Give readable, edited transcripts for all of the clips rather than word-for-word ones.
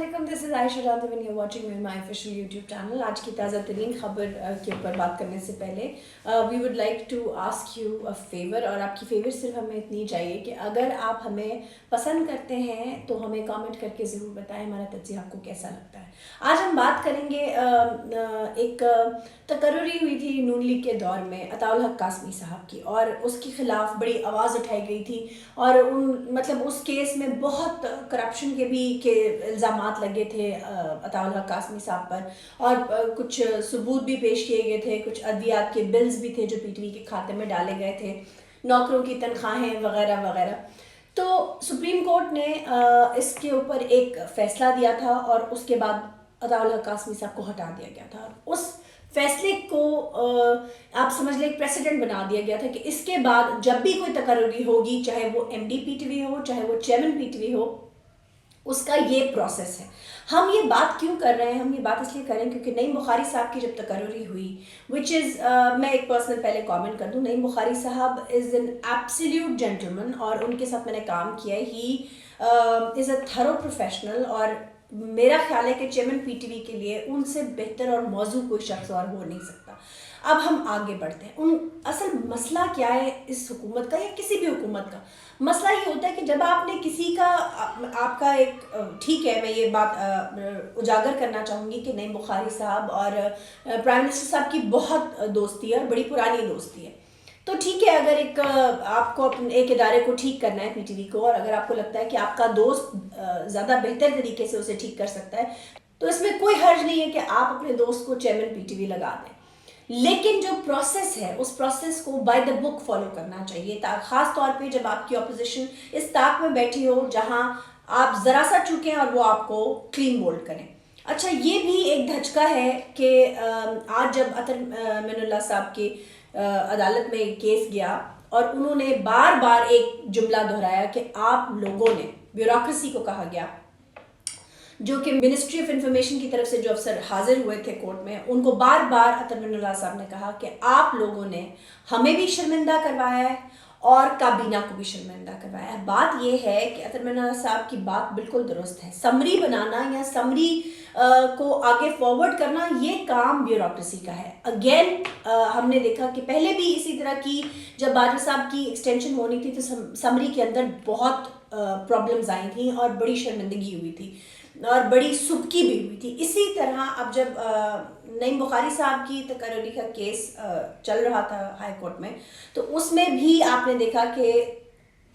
Assalamualaikum, this is Aisha Radhavan and you're watching me on my official YouTube channel. आज की ताज़ा तरीन खबर के ऊपर बात करने से पहले we would like to ask you a favor, और आपकी फेवर सिर्फ हमें इतनी चाहिए कि अगर आप हमें पसंद करते हैं तो हमें कमेंट करके ज़रूर बताएं हमारा तज्ज़िया आपको कैसा लगता है। आज हम बात करेंगे एक तकर्री हुई थी नून लीग के दौर में अताउल हक कासमी साहब की, और उसके ख़िलाफ़ बड़ी आवाज़ उठाई गई थी और उस केस में बहुत करप्शन के भी इल्ज़ामात लगे थे अताउल हक कासमी साहब पर, और कुछ सबूत भी पेश किए गए थे, कुछ अद्वियात के बिल्स भी थे जो पीटीवी के खाते में डाले गए थे, नौकरों की तनख्वाहें वगैरह वगैरह। तो सुप्रीम कोर्ट ने इसके ऊपर एक फ़ैसला दिया था और उसके बाद अताउल हक कासमी साहब को हटा दिया गया था। उस फैसले को आप समझ लें एक प्रेसिडेंट बना दिया गया था कि इसके बाद जब भी कोई तकर्री होगी, चाहे वो एमडी पीटीवी हो, चाहे वो चेयरमैन पीटीवी हो, उसका ये प्रोसेस है। हम ये बात क्यों कर रहे हैं? हम ये बात इसलिए कर रहे हैं क्योंकि नईम बुखारी साहब की जब तकर्री हुई, विच इज़ मैं एक पर्सनल पहले कमेंट कर दूं, नईम बुखारी साहब इज़ एन एब्सोल्यूट जेंटलमैन और उनके साथ मैंने काम किया है। He is a thorough professional और मेरा ख्याल है कि चेयरमैन पीटीवी के लिए उनसे बेहतर और मौजू कोई शख्स और हो नहीं सकता। अब हम आगे बढ़ते हैं। असल मसला क्या है इस हुकूमत का या किसी भी हुकूमत का? मसला ये होता है कि जब आपने किसी का आपका एक ठीक है, मैं ये बात उजागर करना चाहूँगी कि नईम बुखारी साहब और प्राइम मिनिस्टर साहब की बहुत दोस्ती है और बड़ी पुरानी दोस्ती है। तो ठीक है, अगर आपको अपने एक इदारे को ठीक करना है पीटीवी को, और अगर आपको लगता है कि आपका दोस्त ज़्यादा बेहतर तरीके से उसे ठीक कर सकता है, तो इसमें कोई हर्ज नहीं है कि आप अपने दोस्त को चेयरमैन पीटीवी लगा दें। लेकिन जो प्रोसेस है उस प्रोसेस को बाय द बुक फॉलो करना चाहिए, ख़ास तौर पे जब आपकी अपोजिशन इस ताक में बैठी हो जहां आप ज़रा सा चूकें और वो आपको क्लीन बोल्ड करें। अच्छा, ये भी एक धचका है कि आज जब अतर मिनुल्लाह साहब की अदालत में एक केस गया और उन्होंने बार बार एक जुमला दोहराया कि आप लोगों ने, ब्यूरोक्रेसी को कहा गया, जो कि मिनिस्ट्री ऑफ इंफॉर्मेशन की तरफ से जो अफसर हाजिर हुए थे कोर्ट में, उनको बार बार अतर मिनुल्लाह साहब ने कहा कि आप लोगों ने हमें भी शर्मिंदा करवाया है और काबीना को भी शर्मिंदा करवाया है। बात यह है कि अतर मिनुल्लाह साहब की बात बिल्कुल दुरुस्त है। समरी बनाना या समरी को आगे फॉरवर्ड करना ये काम ब्यूरोक्रेसी का है। अगेन हमने देखा कि पहले भी इसी तरह की जब बाजवा साहब की एक्सटेंशन होनी थी तो समरी के अंदर बहुत प्रॉब्लम्स आई थी और बड़ी शर्मिंदगी हुई थी और बड़ी सुबकी भी हुई थी। इसी तरह अब जब नईम बुखारी साहब की तकर्री का केस चल रहा था हाई कोर्ट में, तो उसमें भी आपने देखा कि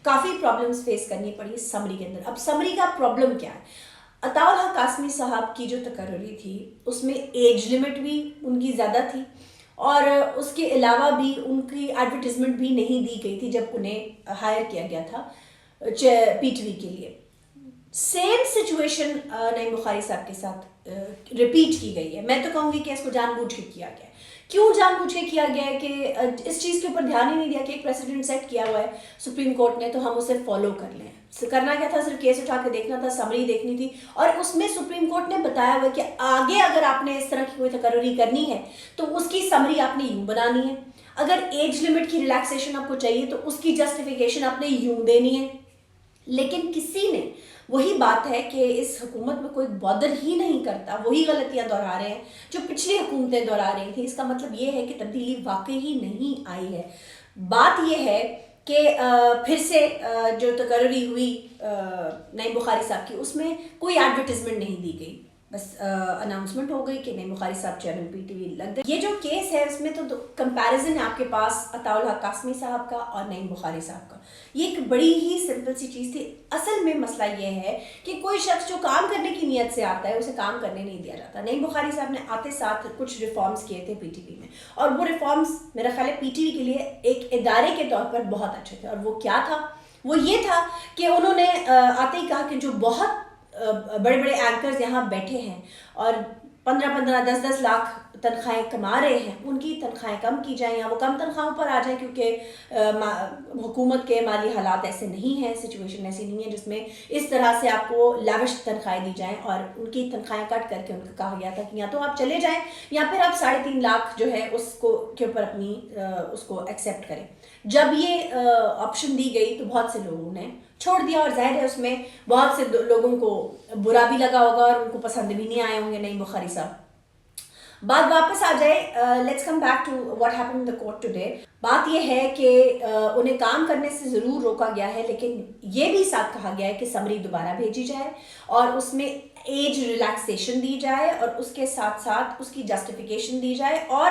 काफ़ी प्रॉब्लम्स फेस करनी पड़ी समरी के अंदर। अब समरी का प्रॉब्लम क्या है? अताउल हक कासमी साहब की जो तकर्री थी उसमें एज लिमिट भी उनकी ज़्यादा थी और उसके अलावा भी उनकी एडवर्टीजमेंट भी नहीं दी गई थी जब उन्हें हायर किया गया था पीटीवी के लिए। सेम सिचुएशन नईम बुखारी साहब के साथ रिपीट की गई है। मैं तो कहूँगी कि इसको जानबूझ के किया गया है। क्यों जानबूझ के किया गया है कि इस चीज़ के ऊपर ध्यान ही नहीं दिया कि एक प्रेसिडेंट सेट किया हुआ है सुप्रीम कोर्ट ने, तो हम उसे फॉलो कर लें। करना क्या था? सिर्फ केस उठा के देखना था, समरी देखनी थी, और उसमें सुप्रीम कोर्ट ने बताया हुआ कि आगे अगर आपने इस तरह की कोई तकर्री करनी है तो उसकी समरी आपने यूँ बनानी है। अगर एज लिमिट की रिलैक्सेशन आपको चाहिए तो उसकी जस्टिफिकेशन आपने यूँ देनी है। लेकिन किसी ने, वही बात है कि इस हुकूमत में कोई बॉदर ही नहीं करता, वही गलतियां दोहरा रहे हैं जो पिछली हुकूमतें दोहरा रही थी। इसका मतलब ये है कि तब्दीली वाकई ही नहीं आई है। बात ये है कि फिर से जो तकर्री हुई नईम बुखारी साहब की, उसमें कोई एडवर्टीजमेंट नहीं दी गई, बस अनाउंसमेंट हो गई कि नईम बुखारी साहब चेयरमैन पीटीवी लग गए। ये जो केस है उसमें तो कंपैरिजन है आपके पास अताउल हक कासमी साहब का और नईम बुखारी साहब का। ये एक बड़ी ही सिंपल सी चीज़ थी। असल में मसला ये है कि कोई शख्स जो काम करने की नीयत से आता है उसे काम करने नहीं दिया जाता। नईम बुखारी साहब ने आते साथ कुछ रिफॉर्म्स किए थे पीटीवी में, और वो रिफॉर्म्स मेरा ख्याल है पीटीवी के लिए एक इदारे के तौर पर बहुत अच्छे थे। और वो क्या था? वो ये था कि उन्होंने आते ही कहा कि जो बहुत बड़े बड़े एंकर्स यहाँ बैठे हैं और 15-15, 10-10 लाख تنخواہیں کما رہے ہیں ان کی تنخواہیں کم کی جائیں یا وہ کم تنخواہوں پر آ جائیں، کیونکہ حکومت کے مالی حالات ایسے نہیں ہیں، سچویشن ایسی نہیں ہے جس میں اس طرح سے آپ کو لاوش تنخواہیں دی جائیں، اور ان کی تنخواہیں کٹ کر کے ان کو کہا گیا تھا کہ یا تو آپ چلے جائیں یا پھر آپ 3.5 لاکھ جو ہے اس کو کے اوپر اپنی اس کو ایکسیپٹ کریں۔ جب یہ آپشن دی گئی تو بہت سے لوگوں نے چھوڑ دیا، اور ظاہر ہے اس میں بہت سے لوگوں کو برا بھی لگا ہوگا اور ان کو پسند بھی نہیں آئے ہوں گے نعیم بخاری صاحب۔ بات واپس آ جائے، let's come back to what happen in the court today. بات یہ ہے کہ انہیں کام کرنے سے ضرور روکا گیا ہے، لیکن یہ بھی ساتھ کہا گیا ہے کہ سمری دوبارہ بھیجی جائے اور اس میں ایج ریلیکسیشن دی جائے اور اس کے ساتھ ساتھ اس کی جسٹیفیکیشن دی جائے۔ اور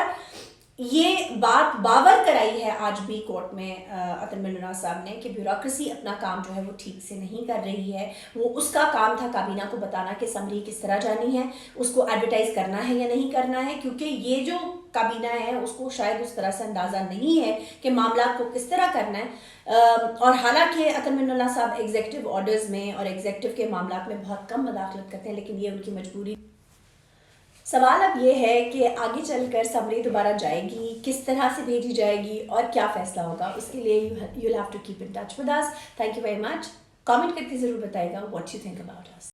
یہ بات باور کرائی ہے آج بھی کورٹ میں عطر ملنا صاحب نے کہ بیوروکریسی اپنا کام جو ہے وہ ٹھیک سے نہیں کر رہی ہے۔ وہ اس کا کام تھا کابینہ کو بتانا کہ سمری کس طرح جانی ہے، اس کو ایڈورٹائز کرنا ہے یا نہیں کرنا ہے، کیونکہ یہ جو کابینہ ہے اس کو شاید اس طرح سے اندازہ نہیں ہے کہ معاملات کو کس طرح کرنا ہے۔ اور حالانکہ عطر ملنا صاحب ایگزیکٹو آرڈرز میں اور ایگزیکٹو کے معاملات میں بہت کم مداخلت کرتے ہیں، لیکن یہ ان کی مجبوری۔ سوال اب یہ ہے کہ آگے چل کر سمری دوبارہ جائے گی، کس طرح سے بھیجی جائے گی اور کیا فیصلہ ہوگا، اس کے لیے you have to keep in touch with us. Thank you very much. Comment کر کے ضرور بتائے گا what you think about us.